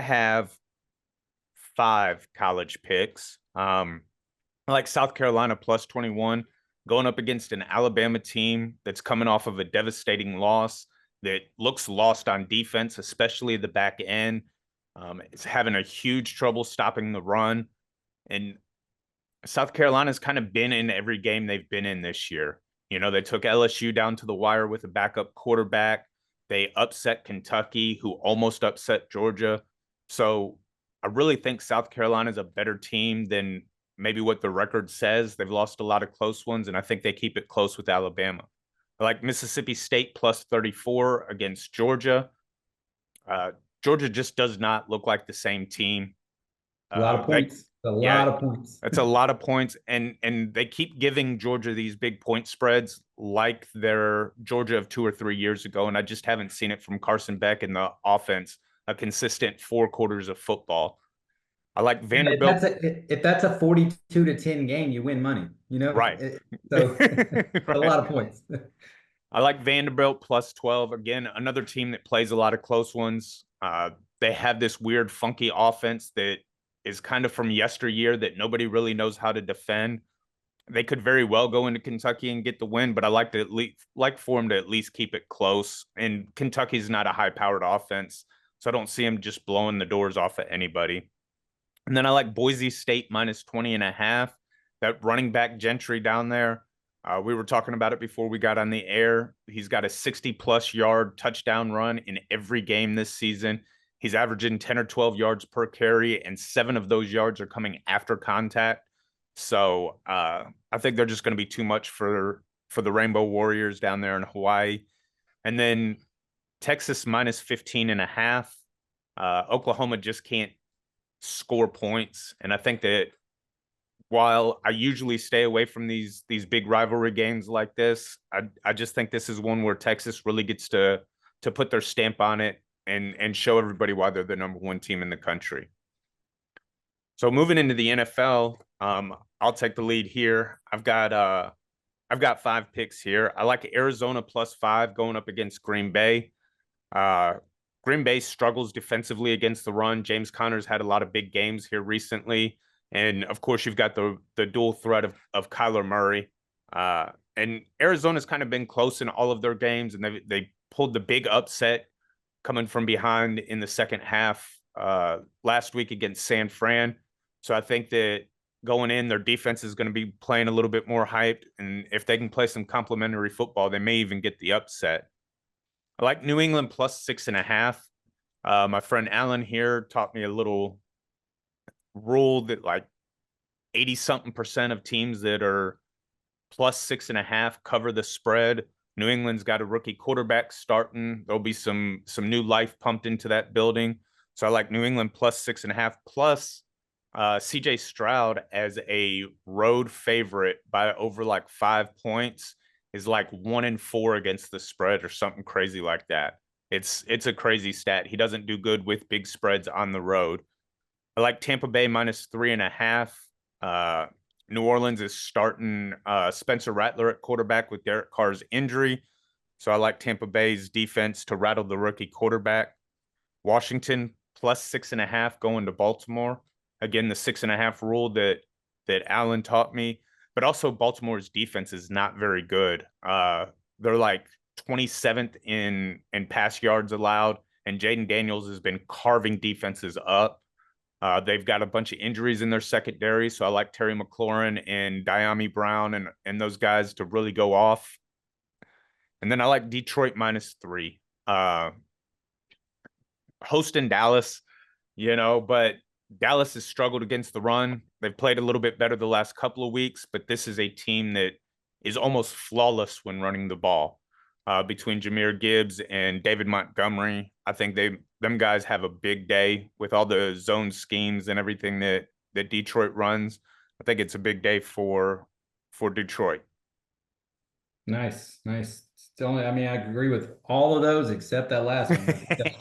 have five college picks. I like South Carolina plus 21 going up against an Alabama team that's coming off of a devastating loss that looks lost on defense, especially the back end. It's having a huge trouble stopping the run. And South Carolina's kind of been in every game they've been in this year. You know, they took LSU down to the wire with a backup quarterback. They upset Kentucky, who almost upset Georgia. So I really think South Carolina's a better team than maybe what the record says. They've lost a lot of close ones, and I think they keep it close with Alabama. I like Mississippi State plus 34 against Georgia. Uh, Georgia just does not look like the same team. A lot of They, points. A yeah, lot of points. that's a lot of points, and they keep giving Georgia these big point spreads like their Georgia of 2 or 3 years ago, and I just haven't seen it from Carson Beck and the offense. A consistent 4 quarters of football. I like Yeah, if Vanderbilt. that's a 42-10 game, you win money. Right. So a Right. lot of points. I like Vanderbilt plus 12. Again, another team that plays a lot of close ones. They have this weird, funky offense that is kind of from yesteryear that nobody really knows how to defend. They could very well go into Kentucky and get the win, but I like to at least like for them to at least keep it close. And Kentucky's not a high-powered offense, so I don't see them just blowing the doors off of anybody. And then I like Boise State minus 20 and a half. That running back Gentry down there. We were talking about it before we got on the air. He's got a 60-plus yard touchdown run in every game this season. He's averaging 10 or 12 yards per carry, and 7 of those yards are coming after contact. So I think they're just going to be too much for the Rainbow Warriors down there in Hawaii. And then Texas minus 15 and a half. Oklahoma just can't score points. And I think that while I usually stay away from these big rivalry games like this, I just think this is one where Texas really gets to put their stamp on it and show everybody why they're the number one team in the country. So moving into the NFL, I'll take the lead here. I've got 5 picks here. I like Arizona plus 5 going up against Green Bay. Uh, Green Bay struggles defensively against the run. James Conner's had a lot of big games here recently. And of course, you've got the dual threat of Kyler Murray. And Arizona's kind of been close in all of their games, and they pulled the big upset coming from behind in the second half last week against San Fran. So I think that going in, their defense is going to be playing a little bit more hyped. And if they can play some complementary football, they may even get the upset. I like New England plus 6.5. My friend Alan here taught me a little rule that like 80 something percent of teams that are plus 6.5 cover the spread. New England's got a rookie quarterback starting. There'll be some new life pumped into that building. So I like New England plus 6.5 plus CJ Stroud as a road favorite by over like 5 points is like 1-4 against the spread or something crazy like that. It's a crazy stat. He doesn't do good with big spreads on the road. I like Tampa Bay minus 3.5. New Orleans is starting Spencer Rattler at quarterback with Derek Carr's injury. So I like Tampa Bay's defense to rattle the rookie quarterback. Washington plus 6.5 going to Baltimore. Again, the 6.5 rule that Allen taught me. But also Baltimore's defense is not very good. They're like 27th in pass yards allowed, and Jaden Daniels has been carving defenses up. They've got a bunch of injuries in their secondary, so I like Terry McLaurin and Dyami Brown and those guys to really go off. And then I like Detroit minus 3. Hosting Dallas, but Dallas has struggled against the run. They've played a little bit better the last couple of weeks, but this is a team that is almost flawless when running the ball. Between Jahmyr Gibbs and David Montgomery, I think them guys have a big day with all the zone schemes and everything that Detroit runs. I think it's a big day for Detroit. Nice, nice. Still, I mean, I agree with all of those except that last one.